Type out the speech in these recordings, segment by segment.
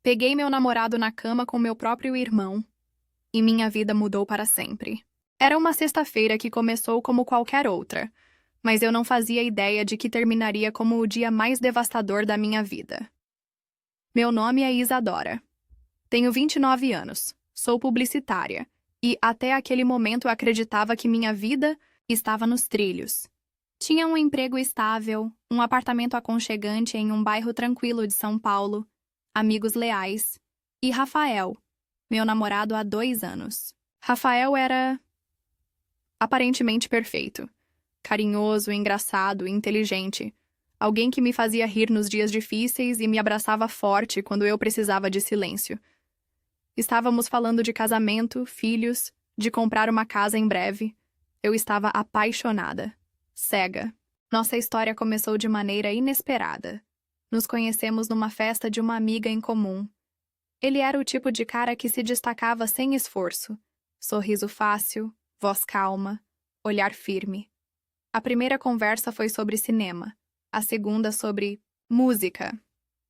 Peguei meu namorado na cama com meu próprio irmão e minha vida mudou para sempre. Era uma sexta-feira que começou como qualquer outra, mas eu não fazia ideia de que terminaria como o dia mais devastador da minha vida. Meu nome é Isadora. Tenho 29 anos, sou publicitária e até aquele momento acreditava que minha vida estava nos trilhos. Tinha um emprego estável, um apartamento aconchegante em um bairro tranquilo de São Paulo, amigos leais e Rafael, meu namorado há 2 anos. Rafael era aparentemente perfeito, carinhoso, engraçado, inteligente, alguém que me fazia rir nos dias difíceis e me abraçava forte quando eu precisava de silêncio. Estávamos falando de casamento, filhos, de comprar uma casa em breve. Eu estava apaixonada, cega. Nossa história começou de maneira inesperada. Nos conhecemos numa festa de uma amiga em comum. Ele era o tipo de cara que se destacava sem esforço. Sorriso fácil, voz calma, olhar firme. A primeira conversa foi sobre cinema, a segunda sobre música.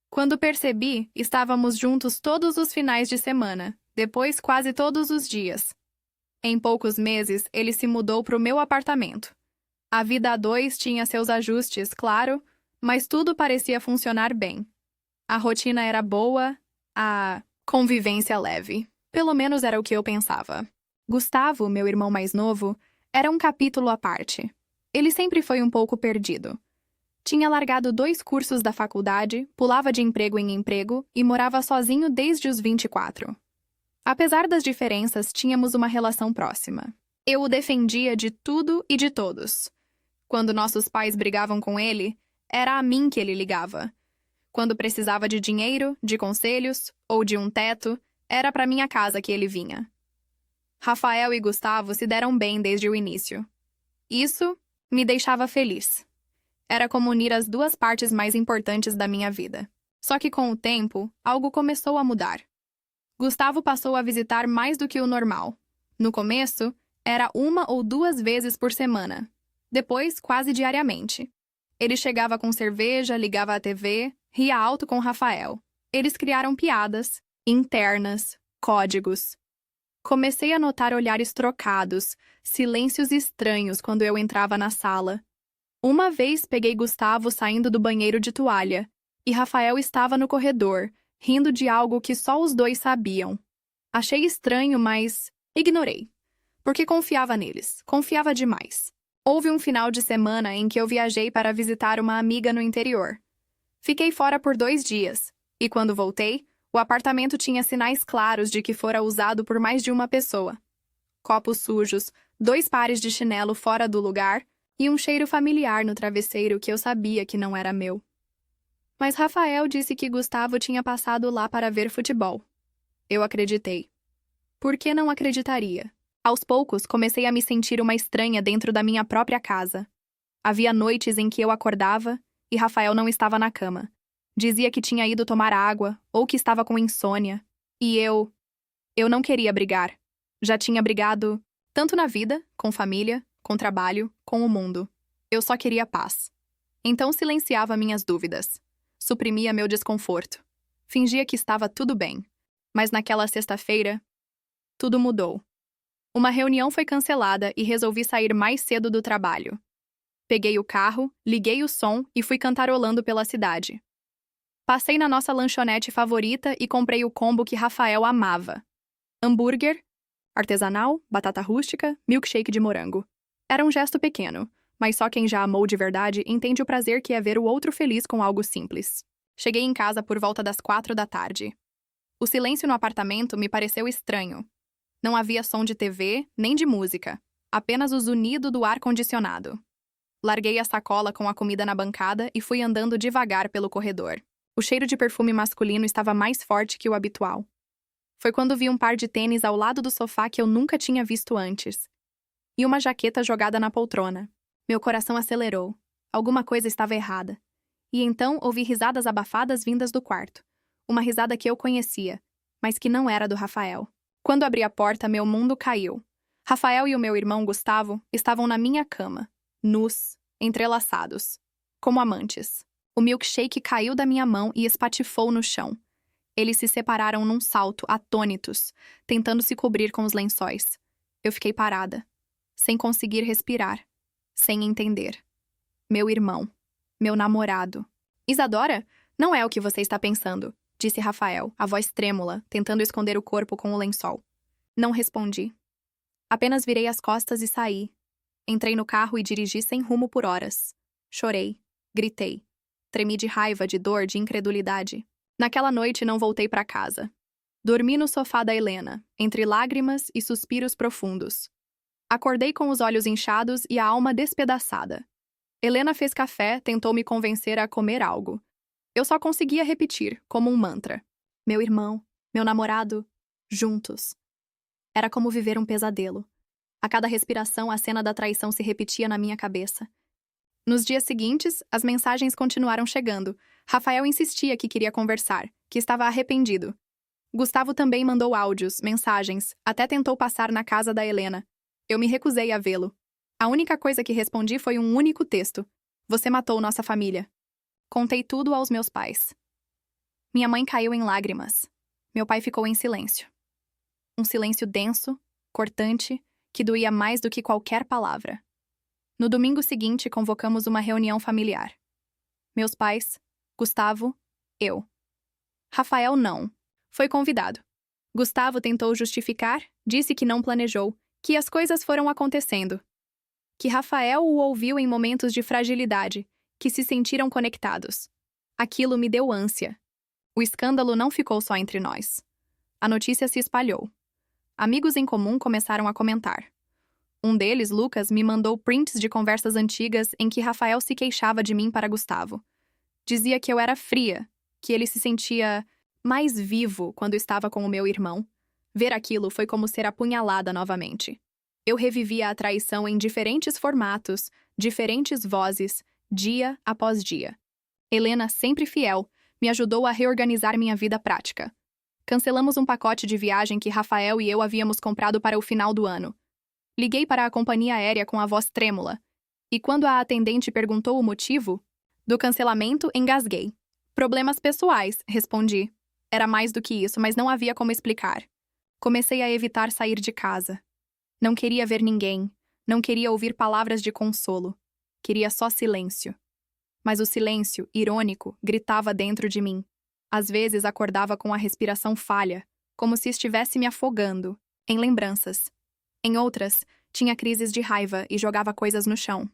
Quando percebi, estávamos juntos todos os finais de semana, depois quase todos os dias. Em poucos meses, ele se mudou para o meu apartamento. A vida a dois tinha seus ajustes, claro, mas tudo parecia funcionar bem. A rotina era boa, a convivência leve. Pelo menos era o que eu pensava. Gustavo, meu irmão mais novo, era um capítulo à parte. Ele sempre foi um pouco perdido. Tinha largado 2 cursos da faculdade, pulava de emprego em emprego e morava sozinho desde os 24. Apesar das diferenças, tínhamos uma relação próxima. Eu o defendia de tudo e de todos. Quando nossos pais brigavam com ele, era a mim que ele ligava. Quando precisava de dinheiro, de conselhos ou de um teto, era para minha casa que ele vinha. Rafael e Gustavo se deram bem desde o início. Isso me deixava feliz. Era como unir as 2 partes mais importantes da minha vida. Só que com o tempo, algo começou a mudar. Gustavo passou a visitar mais do que o normal. No começo, era 1 ou 2 vezes por semana. Depois, quase diariamente. Ele chegava com cerveja, ligava a TV, ria alto com Rafael. Eles criaram piadas, internas, códigos. Comecei a notar olhares trocados, silêncios estranhos quando eu entrava na sala. Uma vez peguei Gustavo saindo do banheiro de toalha, e Rafael estava no corredor, rindo de algo que só os 2 sabiam. Achei estranho, mas ignorei. Porque confiava neles, confiava demais. Houve um final de semana em que eu viajei para visitar uma amiga no interior. Fiquei fora por 2 dias, e quando voltei, o apartamento tinha sinais claros de que fora usado por mais de uma pessoa. Copos sujos, 2 pares de chinelo fora do lugar e um cheiro familiar no travesseiro que eu sabia que não era meu. Mas Rafael disse que Gustavo tinha passado lá para ver futebol. Eu acreditei. Por que não acreditaria? Aos poucos, comecei a me sentir uma estranha dentro da minha própria casa. Havia noites em que eu acordava e Rafael não estava na cama. Dizia que tinha ido tomar água ou que estava com insônia. E eu não queria brigar. Já tinha brigado tanto na vida, com família, com trabalho, com o mundo. Eu só queria paz. Então silenciava minhas dúvidas. Suprimia meu desconforto. Fingia que estava tudo bem. Mas naquela sexta-feira, tudo mudou. Uma reunião foi cancelada e resolvi sair mais cedo do trabalho. Peguei o carro, liguei o som e fui cantarolando pela cidade. Passei na nossa lanchonete favorita e comprei o combo que Rafael amava. Hambúrguer, artesanal, batata rústica, milkshake de morango. Era um gesto pequeno, mas só quem já amou de verdade entende o prazer que é ver o outro feliz com algo simples. Cheguei em casa por volta das 4 da tarde. O silêncio no apartamento me pareceu estranho. Não havia som de TV, nem de música, apenas o zunido do ar-condicionado. Larguei a sacola com a comida na bancada e fui andando devagar pelo corredor. O cheiro de perfume masculino estava mais forte que o habitual. Foi quando vi um par de tênis ao lado do sofá que eu nunca tinha visto antes. E uma jaqueta jogada na poltrona. Meu coração acelerou. Alguma coisa estava errada. E então ouvi risadas abafadas vindas do quarto. Uma risada que eu conhecia, mas que não era do Rafael. Quando abri a porta, meu mundo caiu. Rafael e o meu irmão Gustavo estavam na minha cama, nus, entrelaçados, como amantes. O milkshake caiu da minha mão e espatifou no chão. Eles se separaram num salto, atônitos, tentando se cobrir com os lençóis. Eu fiquei parada, sem conseguir respirar, sem entender. Meu irmão, meu namorado. Isadora, não é o que você está pensando, disse Rafael, a voz trêmula, tentando esconder o corpo com o lençol. Não respondi. Apenas virei as costas e saí. Entrei no carro e dirigi sem rumo por horas. Chorei, gritei. Tremi de raiva, de dor, de incredulidade. Naquela noite não voltei para casa. Dormi no sofá da Helena, entre lágrimas e suspiros profundos. Acordei com os olhos inchados e a alma despedaçada. Helena fez café, tentou me convencer a comer algo. Eu só conseguia repetir, como um mantra. Meu irmão, meu namorado, juntos. Era como viver um pesadelo. A cada respiração, a cena da traição se repetia na minha cabeça. Nos dias seguintes, as mensagens continuaram chegando. Rafael insistia que queria conversar, que estava arrependido. Gustavo também mandou áudios, mensagens, até tentou passar na casa da Helena. Eu me recusei a vê-lo. A única coisa que respondi foi um único texto. Você matou nossa família. Contei tudo aos meus pais. Minha mãe caiu em lágrimas. Meu pai ficou em silêncio. Um silêncio denso, cortante, que doía mais do que qualquer palavra. No domingo seguinte, convocamos uma reunião familiar. Meus pais, Gustavo, eu. Rafael não. Foi convidado. Gustavo tentou justificar, disse que não planejou, que as coisas foram acontecendo. Que Rafael o ouviu em momentos de fragilidade, que se sentiram conectados. Aquilo me deu ânsia. O escândalo não ficou só entre nós. A notícia se espalhou. Amigos em comum começaram a comentar. Um deles, Lucas, me mandou prints de conversas antigas em que Rafael se queixava de mim para Gustavo. Dizia que eu era fria, que ele se sentia mais vivo quando estava com o meu irmão. Ver aquilo foi como ser apunhalada novamente. Eu revivia a traição em diferentes formatos, diferentes vozes, dia após dia. Helena, sempre fiel, me ajudou a reorganizar minha vida prática. Cancelamos um pacote de viagem que Rafael e eu havíamos comprado para o final do ano. Liguei para a companhia aérea com a voz trêmula. E quando a atendente perguntou o motivo do cancelamento, engasguei. Problemas pessoais, respondi. Era mais do que isso, mas não havia como explicar. Comecei a evitar sair de casa. Não queria ver ninguém. Não queria ouvir palavras de consolo. Queria só silêncio. Mas o silêncio, irônico, gritava dentro de mim. Às vezes acordava com a respiração falha, como se estivesse me afogando, em lembranças. Em outras, tinha crises de raiva e jogava coisas no chão.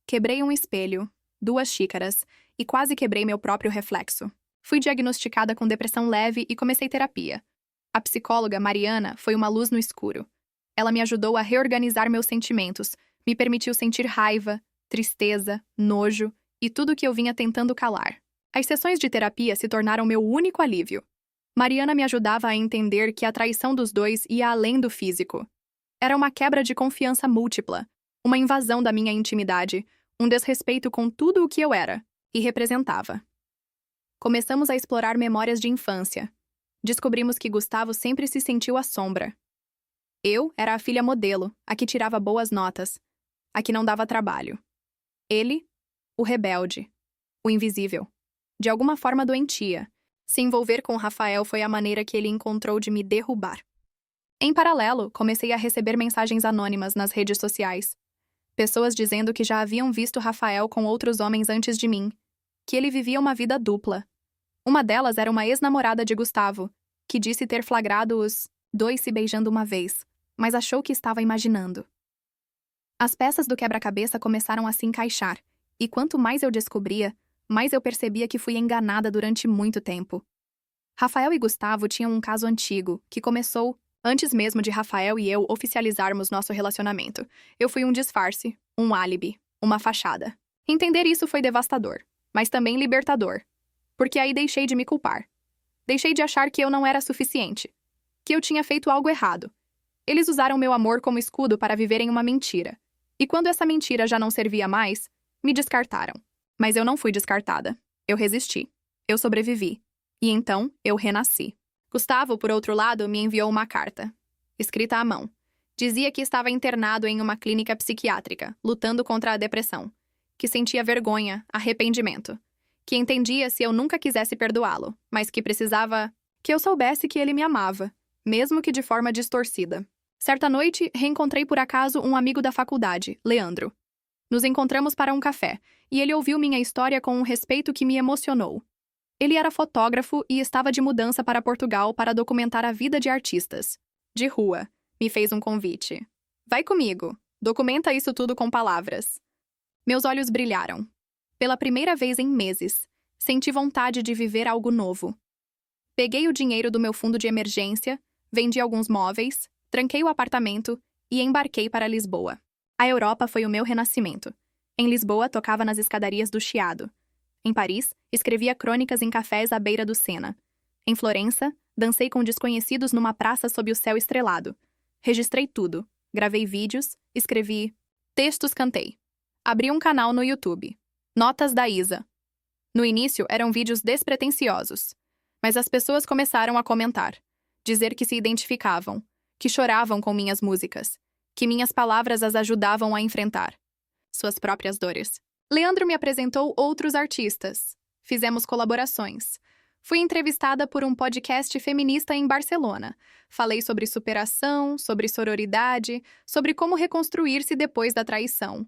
Quebrei um espelho, 2 xícaras, e quase quebrei meu próprio reflexo. Fui diagnosticada com depressão leve e comecei terapia. A psicóloga, Mariana, foi uma luz no escuro. Ela me ajudou a reorganizar meus sentimentos, me permitiu sentir raiva, tristeza, nojo e tudo o que eu vinha tentando calar. As sessões de terapia se tornaram meu único alívio. Mariana me ajudava a entender que a traição dos dois ia além do físico. Era uma quebra de confiança múltipla, uma invasão da minha intimidade, um desrespeito com tudo o que eu era e representava. Começamos a explorar memórias de infância. Descobrimos que Gustavo sempre se sentiu à sombra. Eu era a filha modelo, a que tirava boas notas, a que não dava trabalho. Ele, o rebelde, o invisível. De alguma forma doentia. Se envolver com Rafael foi a maneira que ele encontrou de me derrubar. Em paralelo, comecei a receber mensagens anônimas nas redes sociais. Pessoas dizendo que já haviam visto Rafael com outros homens antes de mim, que ele vivia uma vida dupla. Uma delas era uma ex-namorada de Gustavo, que disse ter flagrado os 2 se beijando uma vez, mas achou que estava imaginando. As peças do quebra-cabeça começaram a se encaixar, e quanto mais eu descobria, mais eu percebia que fui enganada durante muito tempo. Rafael e Gustavo tinham um caso antigo, que começou antes mesmo de Rafael e eu oficializarmos nosso relacionamento. Eu fui um disfarce, um álibi, uma fachada. Entender isso foi devastador, mas também libertador, porque aí deixei de me culpar. Deixei de achar que eu não era suficiente, que eu tinha feito algo errado. Eles usaram meu amor como escudo para viverem uma mentira. E quando essa mentira já não servia mais, me descartaram. Mas eu não fui descartada. Eu resisti. Eu sobrevivi. E então, eu renasci. Gustavo, por outro lado, me enviou uma carta, escrita à mão. Dizia que estava internado em uma clínica psiquiátrica, lutando contra a depressão. Que sentia vergonha, arrependimento. Que entendia se eu nunca quisesse perdoá-lo, mas que Que eu soubesse que ele me amava, mesmo que de forma distorcida. Certa noite, reencontrei por acaso um amigo da faculdade, Leandro. Nos encontramos para um café, e ele ouviu minha história com um respeito que me emocionou. Ele era fotógrafo e estava de mudança para Portugal para documentar a vida de artistas. De rua, me fez um convite. Vai comigo, documenta isso tudo com palavras. Meus olhos brilharam. Pela primeira vez em meses, senti vontade de viver algo novo. Peguei o dinheiro do meu fundo de emergência, vendi alguns móveis, tranquei o apartamento e embarquei para Lisboa. A Europa foi o meu renascimento. Em Lisboa, tocava nas escadarias do Chiado. Em Paris, escrevia crônicas em cafés à beira do Sena. Em Florença, dancei com desconhecidos numa praça sob o céu estrelado. Registrei tudo. Gravei vídeos, escrevi textos, cantei. Abri um canal no YouTube. Notas da Isa. No início, eram vídeos despretensiosos. Mas as pessoas começaram a comentar. Dizer que se identificavam, que choravam com minhas músicas, que minhas palavras as ajudavam a enfrentar suas próprias dores. Leandro me apresentou outros artistas. Fizemos colaborações. Fui entrevistada por um podcast feminista em Barcelona. Falei sobre superação, sobre sororidade, sobre como reconstruir-se depois da traição.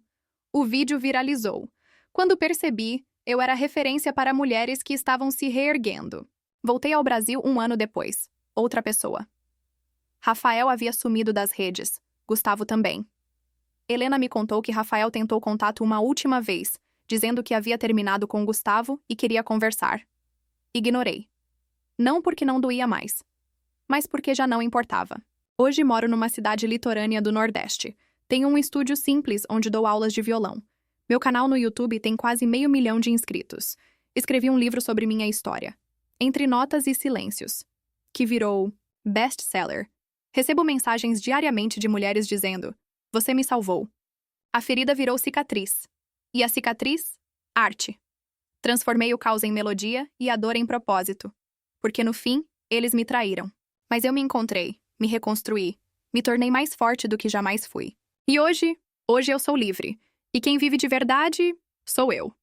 O vídeo viralizou. Quando percebi, eu era referência para mulheres que estavam se reerguendo. Voltei ao Brasil um ano depois. Outra pessoa. Rafael havia sumido das redes. Gustavo também. Helena me contou que Rafael tentou contato uma última vez, dizendo que havia terminado com Gustavo e queria conversar. Ignorei. Não porque não doía mais, mas porque já não importava. Hoje moro numa cidade litorânea do Nordeste. Tenho um estúdio simples onde dou aulas de violão. Meu canal no YouTube tem quase 500 mil de inscritos. Escrevi um livro sobre minha história, Entre Notas e Silêncios, que virou best-seller. Recebo mensagens diariamente de mulheres dizendo: "Você me salvou." A ferida virou cicatriz. E a cicatriz, arte. Transformei o caos em melodia e a dor em propósito. Porque no fim, eles me traíram. Mas eu me encontrei, me reconstruí, me tornei mais forte do que jamais fui. E hoje eu sou livre. E quem vive de verdade, sou eu.